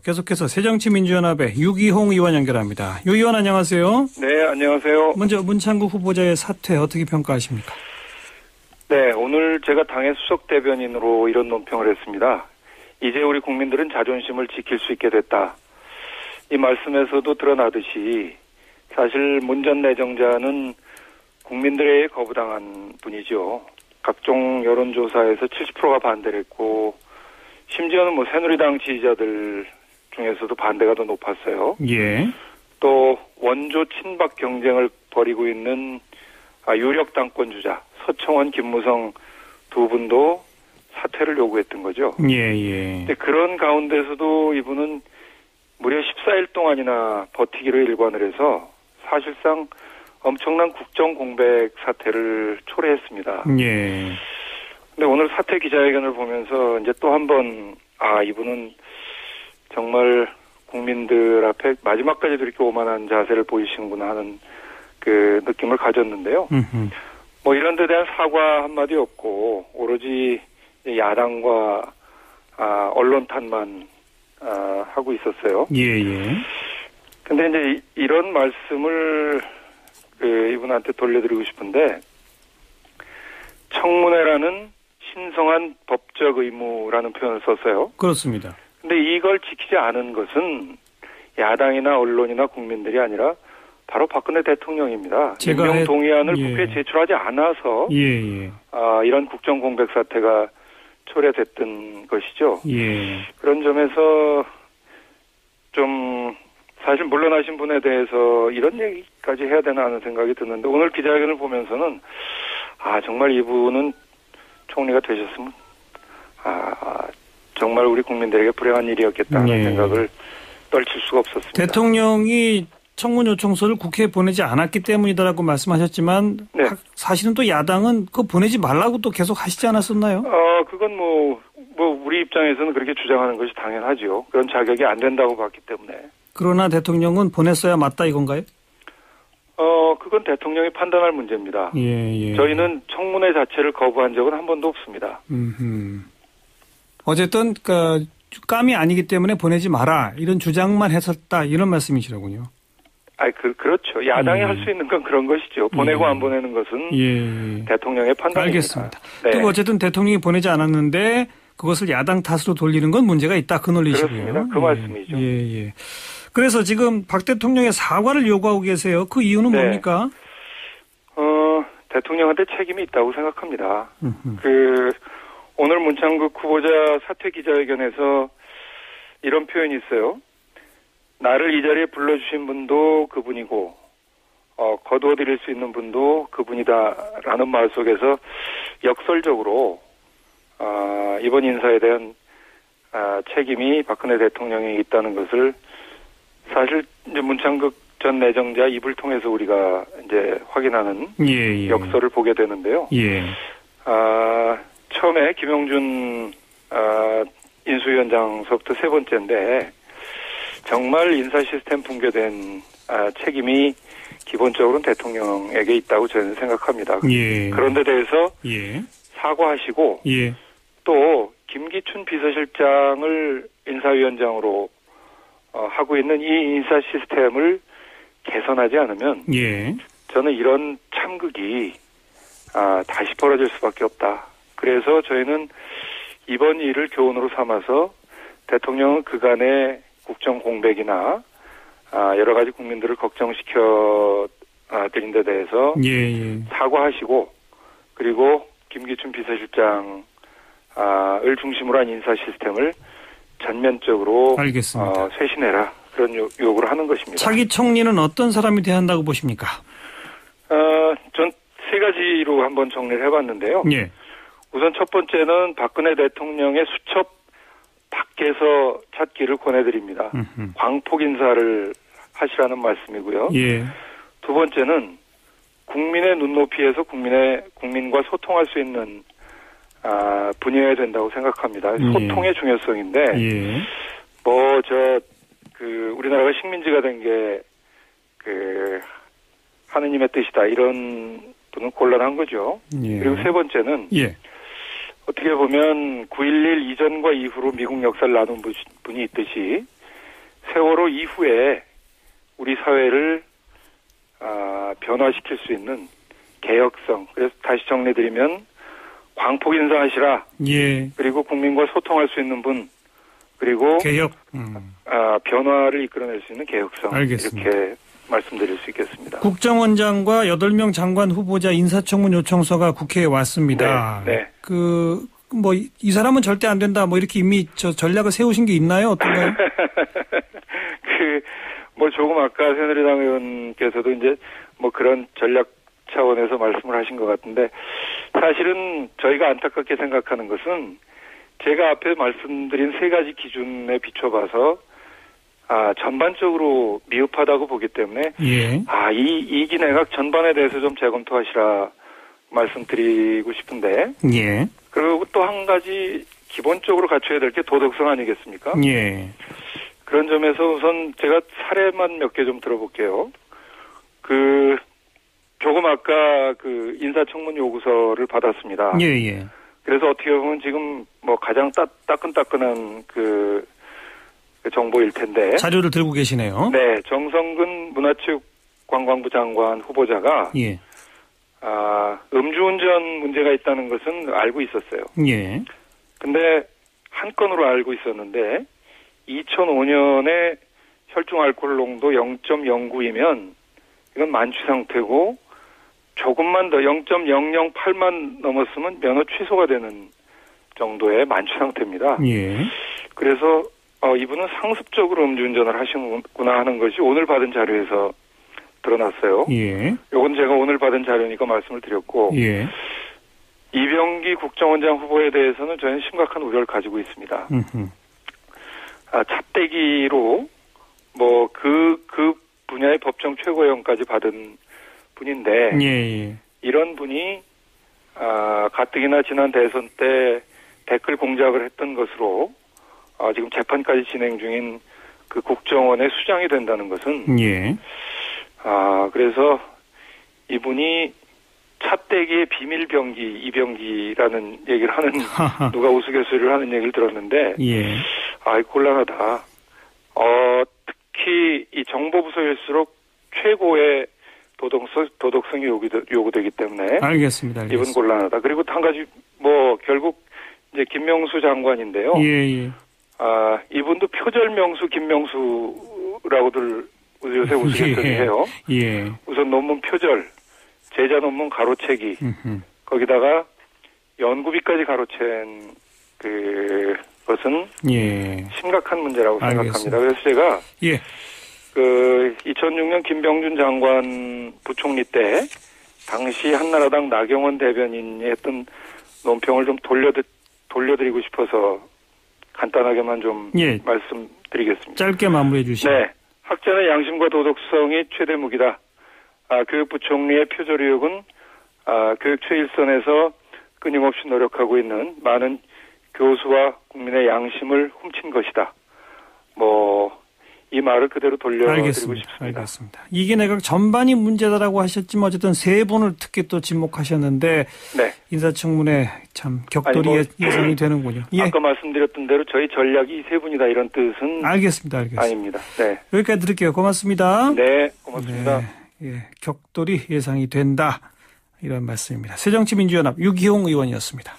계속해서 새정치민주연합의 유기홍 의원 연결합니다. 유 의원 안녕하세요. 네, 안녕하세요. 먼저 문창국 후보자의 사퇴 어떻게 평가하십니까? 네, 오늘 제가 당의 수석 대변인으로 이런 논평을 했습니다. 이제 우리 국민들은 자존심을 지킬 수 있게 됐다. 이 말씀에서도 드러나듯이 사실 문 전 내정자는 국민들에게 거부당한 분이죠. 각종 여론조사에서 70%가 반대를 했고 심지어는 새누리당 지지자들 중에서도 반대가 더 높았어요. 예. 또 원조 친박 경쟁을 벌이고 있는 유력 당권 주자 서청원, 김무성 두 분도 사퇴를 요구했던 거죠. 예. 근데 그런 가운데서도 이분은 무려 14일 동안이나 버티기로 일관을 해서 사실상 엄청난 국정 공백 사태를 초래했습니다. 예. 근데 오늘 사퇴 기자회견을 보면서 이제 또 한 번 이분은 정말 국민들 앞에 마지막까지도 이렇게 오만한 자세를 보이시는구나 하는 그 느낌을 가졌는데요. 이런 데 대한 사과 한마디 없고 오로지 야당과 언론 탓만 하고 있었어요. 예. 근데 이제 이런 말씀을 이분한테 돌려드리고 싶은데 청문회라는 신성한 법적 의무라는 표현을 썼어요. 그렇습니다. 근데 이걸 지키지 않은 것은 야당이나 언론이나 국민들이 아니라 바로 박근혜 대통령입니다. 임명 동의안을 국회에 제출하지 않아서 이런 국정 공백 사태가 초래됐던 것이죠. 예. 그런 점에서 좀 사실 물러나신 분에 대해서 이런 얘기까지 해야 되나 하는 생각이 드는데 오늘 기자회견을 보면서는 정말 이분은 총리가 되셨으면 정말 우리 국민들에게 불행한 일이었겠다는 생각을 떨칠 수가 없었습니다. 대통령이 청문 요청서를 국회에 보내지 않았기 때문이다라고 말씀하셨지만 사실은 또 야당은 그거 보내지 말라고 또 계속 하시지 않았었나요? 그건 우리 입장에서는 그렇게 주장하는 것이 당연하죠. 그런 자격이 안 된다고 봤기 때문에. 그러나 대통령은 보냈어야 맞다 이건가요? 그건 대통령이 판단할 문제입니다. 예. 저희는 청문회 자체를 거부한 적은 한 번도 없습니다. 어쨌든 감이 아니기 때문에 보내지 마라 이런 주장만 했었다 이런 말씀이시라군요. 그렇죠. 야당이 할 수 있는 건 그런 것이죠. 보내고 안 보내는 것은 대통령의 판단입니다. 알겠습니다. 또 어쨌든 대통령이 보내지 않았는데 그것을 야당 탓으로 돌리는 건 문제가 있다 그 논리시고요. 그렇습니다. 그 말씀이죠. 예. 그래서 지금 박 대통령의 사과를 요구하고 계세요. 그 이유는 뭡니까? 대통령한테 책임이 있다고 생각합니다. 오늘 문창국 후보자 사퇴 기자회견에서 이런 표현이 있어요. 나를 이 자리에 불러주신 분도 그분이고 거두어드릴 수 있는 분도 그분이다라는 말 속에서 역설적으로 이번 인사에 대한 책임이 박근혜 대통령에 있다는 것을 사실 이제 문창국 전 내정자 입을 통해서 우리가 이제 확인하는 역설을 보게 되는데요. 처음에 김용준 인수위원장서부터 세 번째인데 정말 인사 시스템 붕괴된 책임이 기본적으로는 대통령에게 있다고 저는 생각합니다. 그런 데 대해서 사과하시고 또 김기춘 비서실장을 인사위원장으로 하고 있는 이 인사 시스템을 개선하지 않으면 저는 이런 참극이 다시 벌어질 수밖에 없다. 그래서 저희는 이번 일을 교훈으로 삼아서 대통령은 그간의 국정 공백이나 여러 가지 국민들을 걱정시켜 드린 데 대해서 사과하시고 그리고 김기춘 비서실장을 중심으로 한 인사 시스템을 전면적으로 쇄신해라. 그런 요구를 하는 것입니다. 차기 총리는 어떤 사람이 돼야 한다고 보십니까? 전 세 가지로 한번 정리를 해봤는데요. 우선 첫 번째는 박근혜 대통령의 수첩 밖에서 찾기를 권해드립니다. 광폭 인사를 하시라는 말씀이고요. 두 번째는 국민의 눈높이에서 국민과 소통할 수 있는 분야여야 된다고 생각합니다. 소통의 중요성인데 우리나라가 식민지가 된 게 하느님의 뜻이다 이런 분은 곤란한 거죠. 그리고 세 번째는 어떻게 보면 9.11 이전과 이후로 미국 역사를 나눈 분이 있듯이 세월호 이후에 우리 사회를 변화시킬 수 있는 개혁성. 그래서 다시 정리드리면 광폭 인사하시라. 예. 그리고 국민과 소통할 수 있는 분. 그리고 개혁. 변화를 이끌어낼 수 있는 개혁성. 알겠습니다. 이렇게 말씀드릴 수 있겠습니다. 국정원장과 8명 장관 후보자 인사청문 요청서가 국회에 왔습니다. 네. 이 사람은 절대 안 된다. 이렇게 이미 전략을 세우신 게 있나요? 어떤가요? 조금 아까 새누리당 의원께서도 이제 그런 전략 차원에서 말씀을 하신 것 같은데, 사실은 저희가 안타깝게 생각하는 것은 제가 앞에 말씀드린 세 가지 기준에 비춰봐서 전반적으로 미흡하다고 보기 때문에 예. 이기 내각 전반에 대해서 좀 재검토하시라 말씀드리고 싶은데, 예. 그리고 또 한 가지 기본적으로 갖춰야 될 게 도덕성 아니겠습니까? 예. 그런 점에서 우선 제가 사례만 몇 개 좀 들어볼게요. 조금 아까 인사청문 요구서를 받았습니다. 예. 그래서 어떻게 보면 지금 가장 따끈따끈한 정보일 텐데. 자료를 들고 계시네요. 네, 정성근 문화체육관광부 장관 후보자가 예. 음주운전 문제가 있다는 것은 알고 있었어요. 예. 근데 한 건으로 알고 있었는데 2005년에 혈중 알코올 농도 0.09이면 이건 만취 상태고, 조금만 더 0.008만 넘었으면 면허 취소가 되는 정도의 만취 상태입니다. 예. 그래서 이분은 상습적으로 음주운전을 하시는구나 하는 것이 오늘 받은 자료에서 드러났어요. 예. 요건 제가 오늘 받은 자료니까 말씀을 드렸고, 예. 이병기 국정원장 후보에 대해서는 저희는 심각한 우려를 가지고 있습니다. 찻대기로 그 분야의 법정 최고위원까지 받은 분인데, 예. 이런 분이 가뜩이나 지난 대선 때 댓글 공작을 했던 것으로 지금 재판까지 진행 중인 그 국정원의 수장이 된다는 것은, 예. 그래서 이분이 찻대기의 비밀병기, 이병기라는 얘기를 하는, 누가 우스갯소리를 하는 얘기를 들었는데, 예. 곤란하다. 특히 이 정보부서일수록 최고의 도덕성이 요구되기 때문에. 알겠습니다. 이분 곤란하다. 그리고 한 가지, 결국, 이제 김명수 장관인데요. 예. 이분도 표절명수 김명수라고들 요새 우스갯소리 해요. 예. 우선 논문 표절, 제자 논문 가로채기, 거기다가 연구비까지 가로챈 것은 예. 심각한 문제라고 알겠습니다. 생각합니다. 그래서 제가 2006년 김병준 장관 부총리 때 당시 한나라당 나경원 대변인이 했던 논평을 좀 돌려드리고 싶어서 간단하게만 좀 말씀드리겠습니다. 짧게 마무리해 주시죠. 네. 학자의 양심과 도덕성이 최대 무기다. 교육 부총리의 표절 의혹은 교육 최일선에서 끊임없이 노력하고 있는 많은 교수와 국민의 양심을 훔친 것이다. 이 말을 그대로 돌려드리고 싶습니다. 알겠습니다. 이게 내각 전반이 문제다라고 하셨지만 어쨌든 세 분을 특히 또 지목하셨는데, 네. 인사청문회 참 격돌이 예상이 되는군요. 예. 아까 말씀드렸던 대로 저희 전략이 세 분이다 이런 뜻은 알겠습니다. 아닙니다. 네. 여기까지 드릴게요. 고맙습니다. 네, 고맙습니다. 네. 격돌이 예상이 된다 이런 말씀입니다. 새정치민주연합 유기홍 의원이었습니다.